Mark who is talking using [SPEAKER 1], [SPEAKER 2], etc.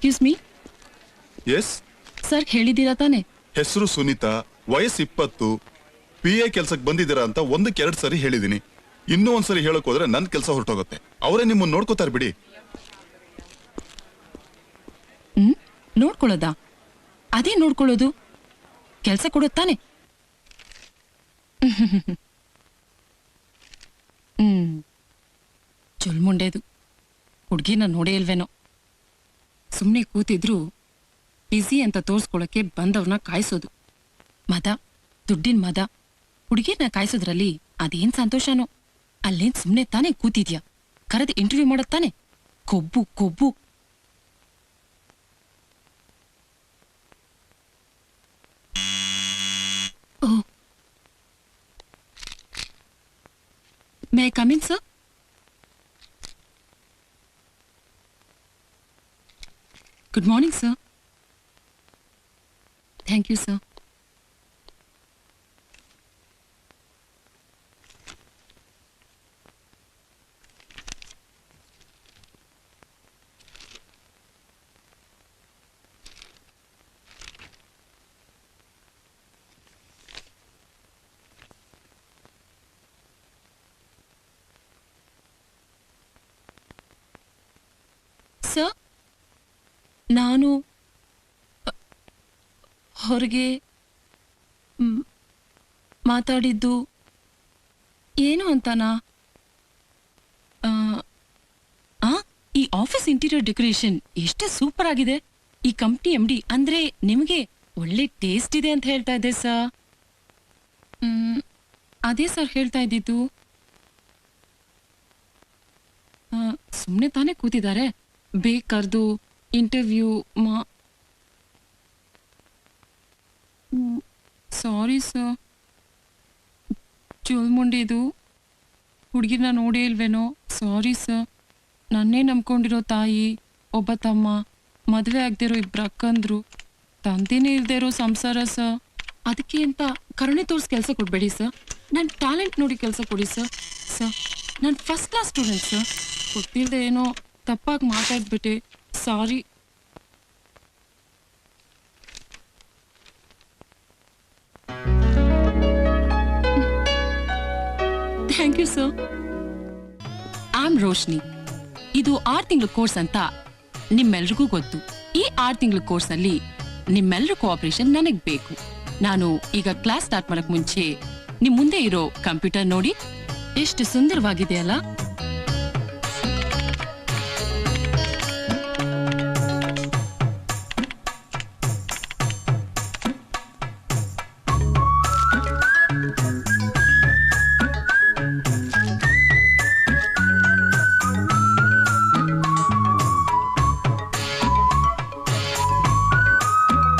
[SPEAKER 1] Excuse me.
[SPEAKER 2] Yes
[SPEAKER 1] sir ಹೇಳಿದ್ದೀರಾ ತಾನೆ?
[SPEAKER 2] ಹೆಸರು ಸುನೀತಾ, ವಯಸ್ಸು 20, PA ಕೆಲ್ಸಕ್ಕೆ ಬಂದಿದ್ದೀರಾ ಅಂತ 1-2 ಸರಿ ಹೇಳಿದೀನಿ. ಇನ್ನೂ ಒಂದ್ಸರಿ ಹೇಳಕ್ ಹೋದ್ರೆ ನನ್ ಕೆಲಸ ಹೊರಟೋಗುತ್ತೆ. ಅವರೇ ನಿಮ್ಮನ್ನ ನೋಡ್ಕೋತಾರೆ ಬಿಡಿ.
[SPEAKER 1] ನೋಡ್ಕೊಳ್ಳೋದಾ? ಅದೇ ನೋಡ್ಕೊಳ್ಳೋದು, ಕೆಲ್ಸ ಕೊಡುತ್ತಾನೆ. ಚುಲ್ಮುಂಡೇದು ಹುಡ್ಗಿನ ನೋಡೇ ಇಲ್ವೇನೋ. ಸುಮ್ನೆ ಕೂತಿದ್ರು ಬಿಸಿ ಅಂತ ತೋರ್ಸ್ಕೊಳಕ್ಕೆ ಬಂದವ್ರನ್ನ ಕಾಯಿಸೋದು. ಮದ, ದುಡ್ಡಿನ ಮದ. ಹುಡುಗಿರ್ನ ಕಾಯಿಸೋದ್ರಲ್ಲಿ ಅದೇನ್ ಸಂತೋಷನೋ. ಅಲ್ಲೇನ್ ಸುಮ್ನೆ ತಾನೇ ಕೂತಿದ್ಯಾ? ಕರೆದು ಇಂಟರ್ವ್ಯೂ ಮಾಡತ್ತಾನೆ. ಕೊಬ್ಬು ಕೊಬ್ಬು. May I come in, sir? Good morning, sir. Thank you, sir. Sir, ನಾನು ಹೊರಗೆ ಮಾತಾಡಿದ್ದು ಏನು ಅಂತನಾ? ಈ ಆಫೀಸ್ ಇಂಟೀರಿಯರ್ ಡೆಕೋರೇಷನ್ ಎಷ್ಟು ಸೂಪರ್ ಆಗಿದೆ. ಈ ಕಂಪ್ನಿ MD ಅಂದ್ರೆ ನಿಮಗೆ ಒಳ್ಳೆ ಟೇಸ್ಟ್ ಇದೆ ಅಂತ ಹೇಳ್ತಾ ಇದ್ದೆ ಸರ್. ಅದೇ ಸರ್ ಹೇಳ್ತಾ ಇದ್ದಿದ್ದು. ಸುಮ್ಮನೆ ತಾನೇ ಕೂತಿದ್ದಾರೆ. ಬೇಕರ್ದು ಇಂಟರ್ವ್ಯೂ ಸಾರಿ ಸರ್. ಚೋಲ್ಮುಂಡಿದು ಹುಡುಗಿನ ನೋಡೇ ಇಲ್ವೇನೋ. Sorry sir. ನನ್ನೇ ನಂಬ್ಕೊಂಡಿರೋ ತಾಯಿ, ಒಬ್ಬ ತಮ್ಮ, ಮದುವೆ ಆಗದಿರೋ 2 ಅಕ್ಕಂದ್ರು, ತಂದೆನೇ ಇಲ್ದೇ ಇರೋ ಸಂಸಾರ ಸರ್. ಅದಕ್ಕೆ ಅಂತ ಕರುಣೆ ತೋರಿಸಿ ಕೆಲಸ ಕೊಡಬೇಡಿ ಸರ್. ನನ್ನ ಟ್ಯಾಲೆಂಟ್ ನೋಡಿ ಕೆಲಸ ಕೊಡಿ ಸರ್. ಸರ್, ನಾನು ಫಸ್ಟ್ ಕ್ಲಾಸ್ ಸ್ಟೂಡೆಂಟ್ ಸರ್. ಗೊತ್ತಿಲ್ಲದೆ ಏನೋ ತಪ್ಪಾಗಿ ಮಾತಾಡ್ಬಿಟ್ಟೆ. Sorry. Thank you sir. I am Roshni. ಇದು 6 ತಿಂಗಳ ಕೋರ್ಸ್ ಅಂತ ನಿಮ್ಮೆಲ್ರಿಗೂ ಗೊತ್ತು. ಈ 6 ತಿಂಗಳ ಕೋರ್ಸ್ನಲ್ಲಿ ನಿಮ್ಮೆಲ್ಲರ ಕೋಆಪರೇಷನ್ ನನಗೆ ಬೇಕು. ನಾನು ಈಗ ಕ್ಲಾಸ್ ಸ್ಟಾರ್ಟ್ ಮಾಡಕ್ ಮುಂಚೆ ನಿಮ್ ಮುಂದೆ ಇರೋ ಕಂಪ್ಯೂಟರ್ ನೋಡಿ. ಎಷ್ಟು ಸುಂದರವಾಗಿದೆ ಅಲ್ಲ?